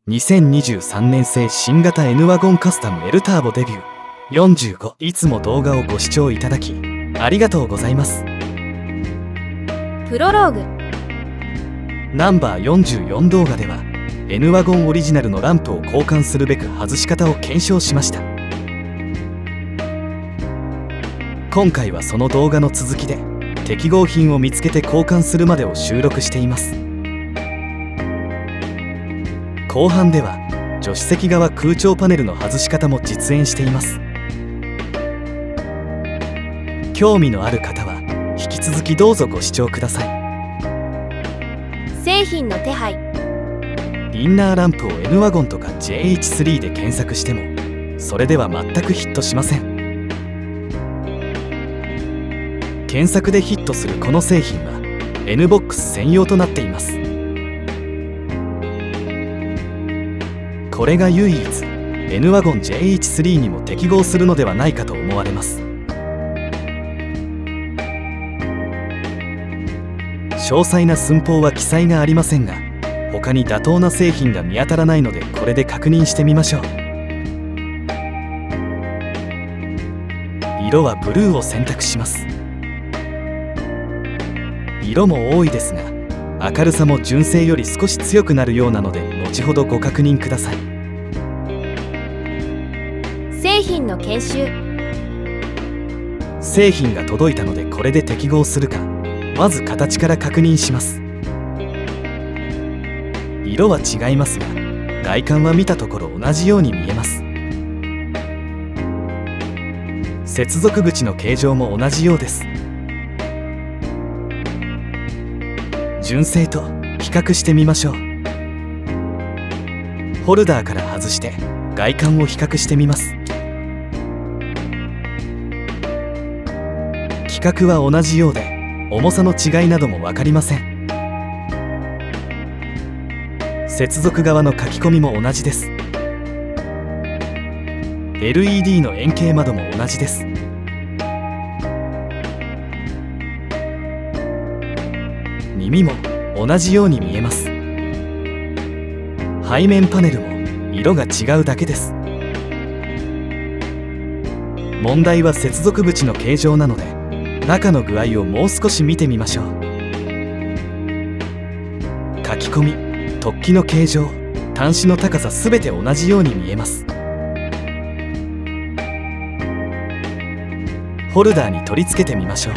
2023年製新型 N ワゴンカスタム L ターボデビュー45。いつも動画をご視聴いただきありがとうございます。プロローグナンバー44動画では N ワゴンオリジナルのランプを交換するべく外し方を検証しました。今回はその動画の続きで適合品を見つけて交換するまでを収録しています。後半では助手席側空調パネルの外し方も実演しています。興味のある方は引き続きどうぞご視聴ください。製品の手配。インナーランプを N ワゴンとか JH3 で検索してもそれでは全くヒットしません。検索でヒットするこの製品は N ボックス専用となっています。これが唯一 N ワゴン JH3 にも適合するのではないかと思われます。詳細な寸法は記載がありませんが他に妥当な製品が見当たらないのでこれで確認してみましょう。色はブルーを選択します。色も多いですが明るさも純正より少し強くなるようなので後ほどご確認ください。製品の研修。製品が届いたのでこれで適合するかまず形から確認します。色は違いますが外観は見たところ同じように見えます。接続口の形状も同じようです。純正と比較してみましょう。ホルダーから外して外観を比較してみます。規格は同じようで重さの違いなども分かりません。接続側の書き込みも同じです。 LED の円形窓も同じです。耳も同じように見えます。背面パネルも色が違うだけです。問題は接続口の形状なので中の具合をもう少し見てみましょう。書き込み、突起の形状、端子の高さすべて同じように見えます。ホルダーに取り付けてみましょう。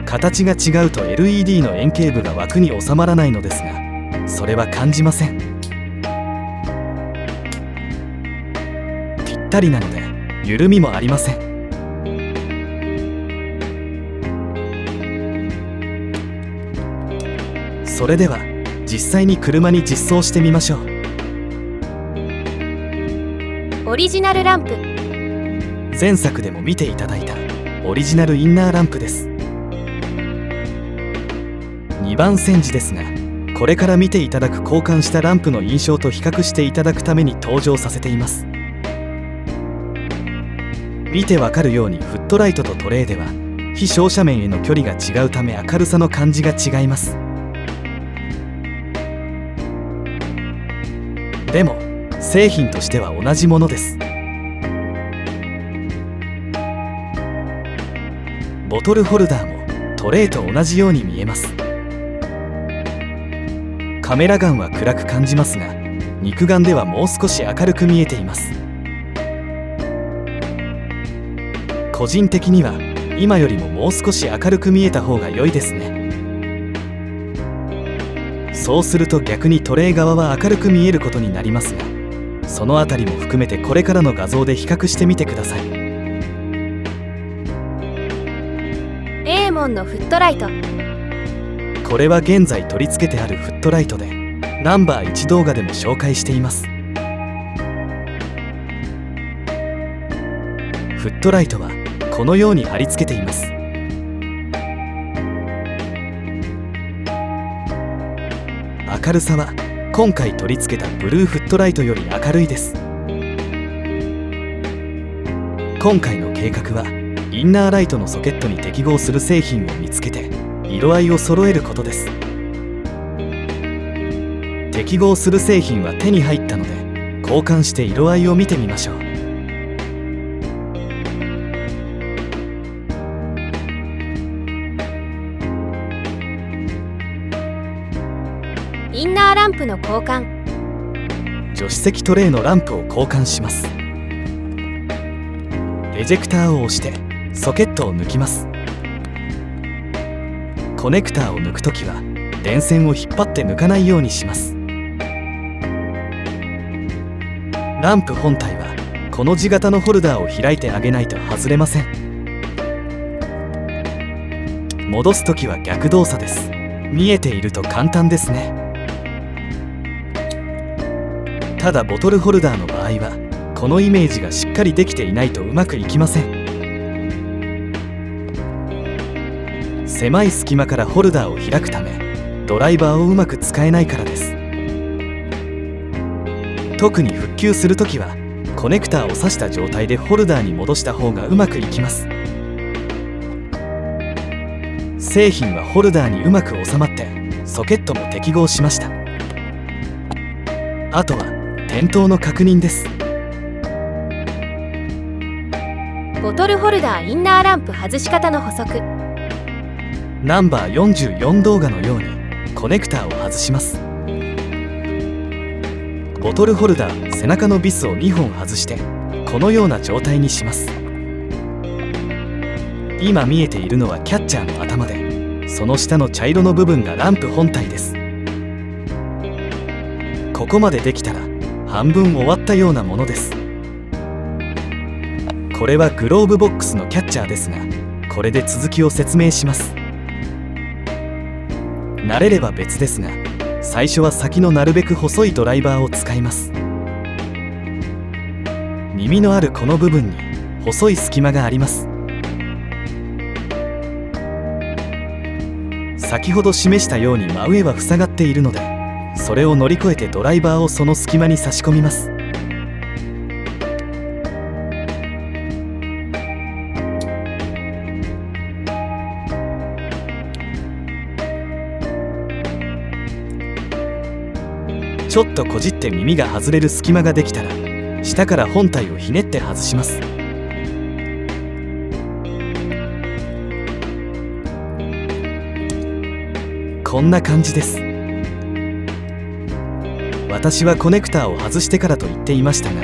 形が違うと LED の円形部が枠に収まらないのですがそれは感じません。ぴったりなので緩みもありません。それでは実際に車に実装してみましょう。オリジナルランプ。前作でも見ていただいたオリジナルインナーランプです。2番煎じですがこれから見ていただく交換したランプの印象と比較していただくために登場させています。見てわかるようにフットライトとトレーでは非照射面への距離が違うため明るさの感じが違います。でも製品としては同じものです。ボトルホルダーもトレーと同じように見えます。カメラ眼は暗く感じますが肉眼ではもう少し明るく見えています。個人的には今よりももう少し明るく見えた方が良いですね。そうすると逆にトレー側は明るく見えることになりますがそのあたりも含めてこれからの画像で比較してみてください。エーモンのフットライト。これは現在取り付けてあるフットライトでナンバー1動画でも紹介しています。フットライトはこのように貼り付けています。明るさは今回取り付けたブルーフットライトより明るいです。今回の計画はインナーライトのソケットに適合する製品を見つけて色合いを揃えることです。適合する製品は手に入ったので、交換して色合いを見てみましょう。インナーランプの交換。助手席トレイのランプを交換します。エジェクターを押してソケットを抜きます。コネクターを抜くときは電線を引っ張って抜かないようにします。ランプ本体はこの字型のホルダーを開いてあげないと外れません。戻すときは逆動作です。見えていると簡単ですね。ただボトルホルダーの場合はこのイメージがしっかりできていないとうまくいきません。狭い隙間からホルダーを開くためドライバーをうまく使えないからです。特に復旧するときはコネクターを挿した状態でホルダーに戻した方がうまくいきます。製品はホルダーにうまく収まってソケットも適合しました。あとは点灯の確認です。ボトルホルダーインナーランプ外し方の補足。ナンバー44動画のようにコネクターを外します。ボトルホルダー背中のビスを2本外してこのような状態にします。今見えているのはキャッチャーの頭で、その下の茶色の部分がランプ本体です。ここまでできたら半分終わったようなものです。これはグローブボックスのキャッチャーですが、これで続きを説明します。慣れれば別ですが、最初は先のなるべく細いドライバーを使います。耳のあるこの部分に細い隙間があります。先ほど示したように真上は塞がっているので、それを乗り越えてドライバーをその隙間に差し込みます。ちょっとこじって耳が外れる隙間ができたら、下から本体をひねって外します。こんな感じです。私はコネクターを外してからと言っていましたが、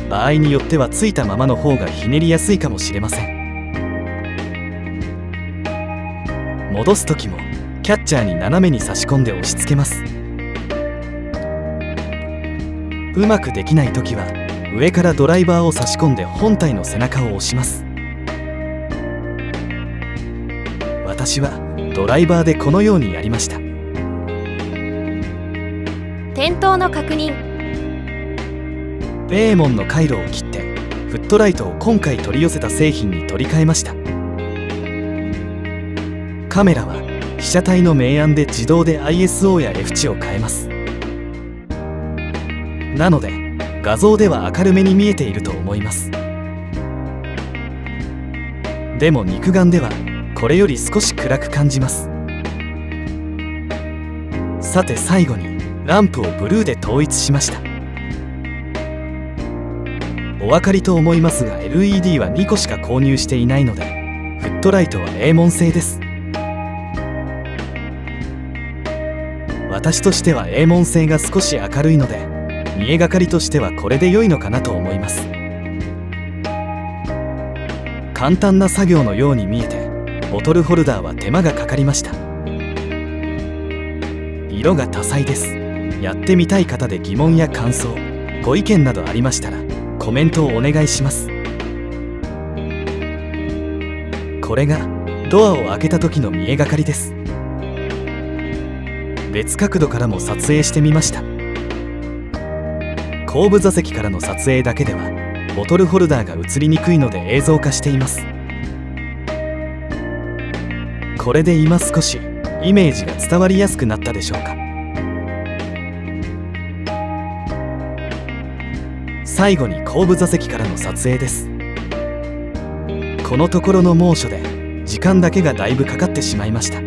場合によってはついたままの方がひねりやすいかもしれません。戻す時もキャッチャーに斜めに差し込んで押し付けます。うまくできない時は上からドライバーを差し込んで本体の背中を押します。私はドライバーでこのようにやりました。点灯の確認。ベーモンの回路を切ってフットライトを今回取り寄せた製品に取り替えました。カメラは被写体の明暗で自動で ISO や F 値を変えます。なので画像では明るめに見えていると思います。でも肉眼ではこれより少し暗く感じます。さて最後にランプをブルーで統一しました。お分かりと思いますが LED は2個しか購入していないので、フットライトはエーモン製です。私としてはエーモン製が少し明るいので、見えがかりとしてはこれで良いのかなと思います。簡単な作業のように見えて、ボトルホルダーは手間がかかりました。色が多彩です。やってみたい方で疑問や感想、ご意見などありましたらコメントをお願いします。これがドアを開けた時の見えがかりです。別角度からも撮影してみました。後部座席からの撮影だけではボトルホルダーが映りにくいので映像化しています。これで今少しイメージが伝わりやすくなったでしょうか。最後に後部座席からの撮影です。このところの猛暑で時間だけがだいぶかかってしまいました。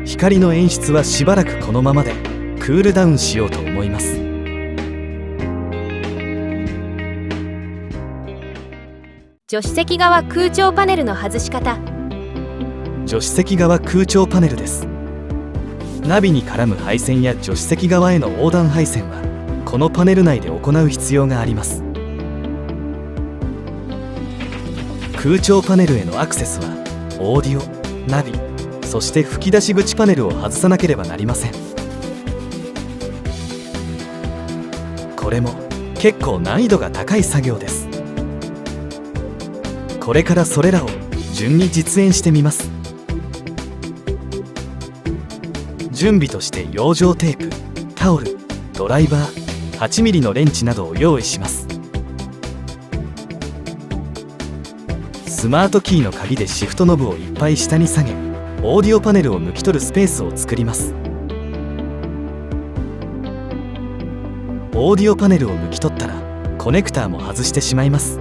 引光の演出はしばらくこのままでクールダウンしようと思います。助手席側空調パネルの外し方。助手席側空調パネルです。ナビに絡む配線や助手席側への横断配線はこのパネル内で行う必要があります。空調パネルへのアクセスはオーディオ、ナビ、そして吹き出し口パネルを外さなければなりません。これも結構難易度が高い作業です。これからそれらを順に実演してみます。準備として養生テープ、タオル、ドライバー、8ミリのレンチなどを用意します。スマートキーの鍵でシフトノブをいっぱい下に下げ、オーディオパネルを抜き取るスペースを作ります。オーディオパネルを抜き取ったらコネクターも外してしまいます。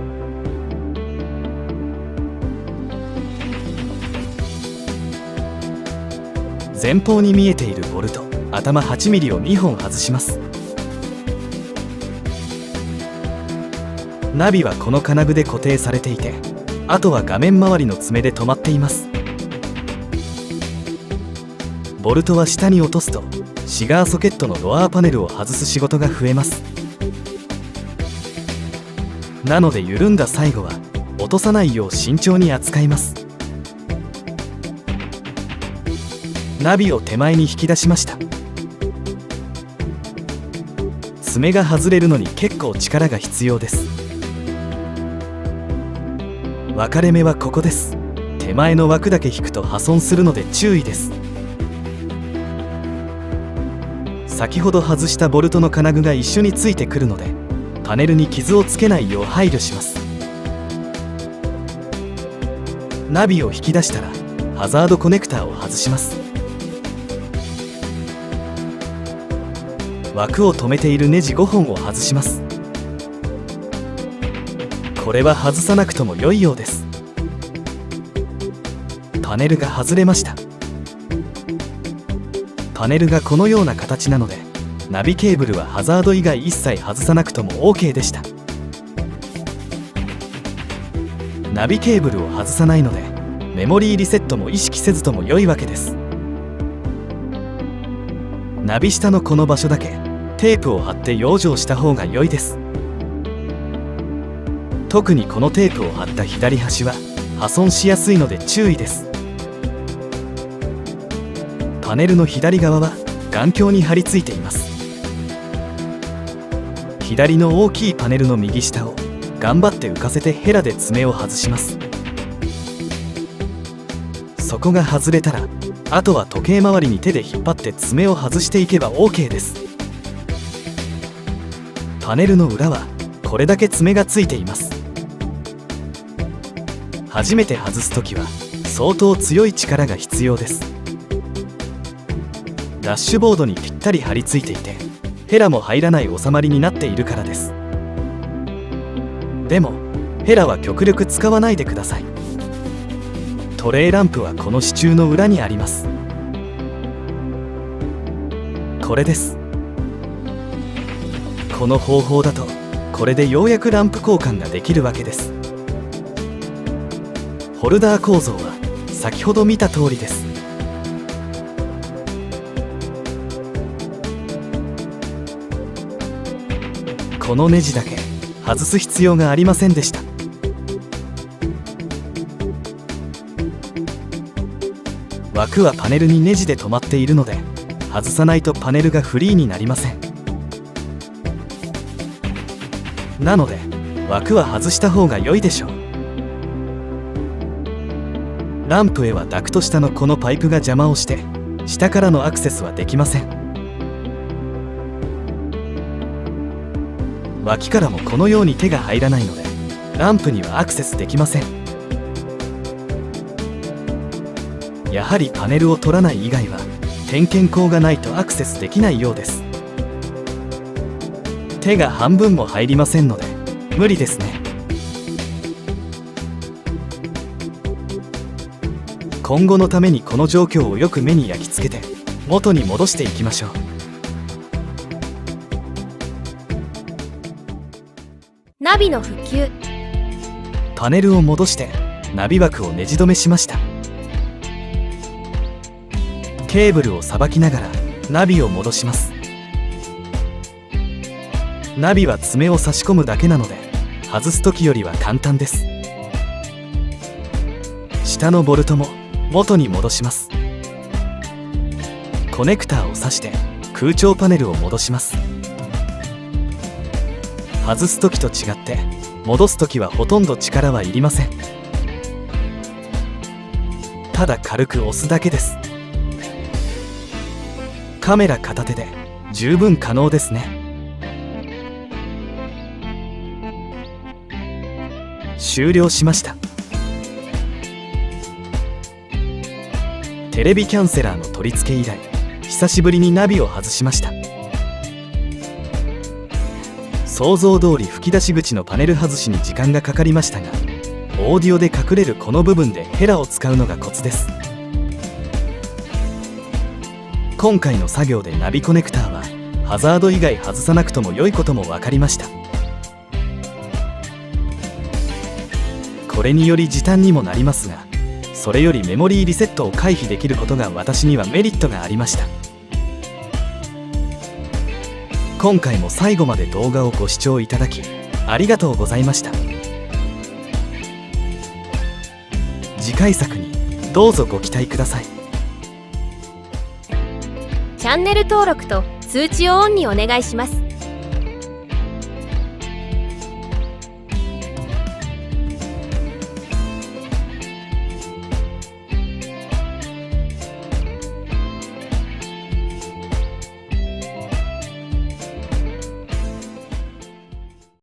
前方に見えているボルト、頭8ミリを2本外します。ナビはこの金具で固定されていて、あとは画面周りの爪で止まっています。ボルトは下に落とすとシガーソケットのロアーパネルを外す仕事が増えます。なので緩んだ最後は落とさないよう慎重に扱います。ナビを手前に引き出しました。爪が外れるのに結構力が必要です。分かれ目はここです。手前の枠だけ引くと破損するので注意です。先ほど外したボルトの金具が一緒についてくるので、パネルに傷をつけないよう配慮します。ナビを引き出したらハザードコネクターを外します。枠を止めているネジ5本を外します。これは外さなくとも良いようです。パネルが外れました。パネルがこのような形なので、ナビケーブルはハザード以外一切外さなくとも OK でした。ナビケーブルを外さないので、メモリーリセットも意識せずとも良いわけです。ナビ下のこの場所だけテープを貼って養生した方が良いです。特にこのテープを貼った左端は破損しやすいので注意です。パネルの左側は眼鏡に貼り付いています。左の大きいパネルの右下を頑張って浮かせてヘラで爪を外します。そこが外れたら、あとは時計回りに手で引っ張って爪を外していけば OK です。パネルの裏はこれだけ爪がついています。初めて外すときは相当強い力が必要です。ダッシュボードにぴったり貼り付いていて、ヘラも入らない収まりになっているからです。でもヘラは極力使わないでください。トレイランプはこの支柱の裏にあります。これです。この方法だとこれでようやくランプ交換ができるわけです。ホルダー構造は先ほど見た通りです。このネジだけ外す必要がありませんでした。枠はパネルにネジで止まっているので、外さないとパネルがフリーになりません。なので枠は外した方が良いでしょう。ランプへはダクト下のこのパイプが邪魔をして、下からのアクセスはできません。脇からもこのように手が入らないので、ランプにはアクセスできません。やはりパネルを取らない以外は点検口がないとアクセスできないようです。手が半分も入りませんので無理ですね。今後のためにこの状況をよく目に焼き付けて元に戻していきましょう。ナビの復旧。パネルを戻してナビ枠をネジ止めしました。ケーブルをさばきながらナビを戻します。ナビは爪を差し込むだけなので外す時よりは簡単です。下のボルトも元に戻します。コネクターを挿して空調パネルを戻します。外す時と違って戻す時はほとんど力はいりません。ただ軽く押すだけです。カメラ片手で十分可能ですね。終了しました。テレビキャンセラーの取り付け以来、久しぶりにナビを外しました。想像通り吹き出し口のパネル外しに時間がかかりましたが、オーディオで隠れるこの部分でヘラを使うのがコツです。今回の作業でナビコネクターはハザード以外外さなくとも良いことも分かりました。これにより時短にもなりますが、それよりメモリーリセットを回避できることが私にはメリットがありました。今回も最後まで動画をご視聴いただきありがとうございました。次回作にどうぞご期待ください。チャンネル登録と通知をオンにお願いします。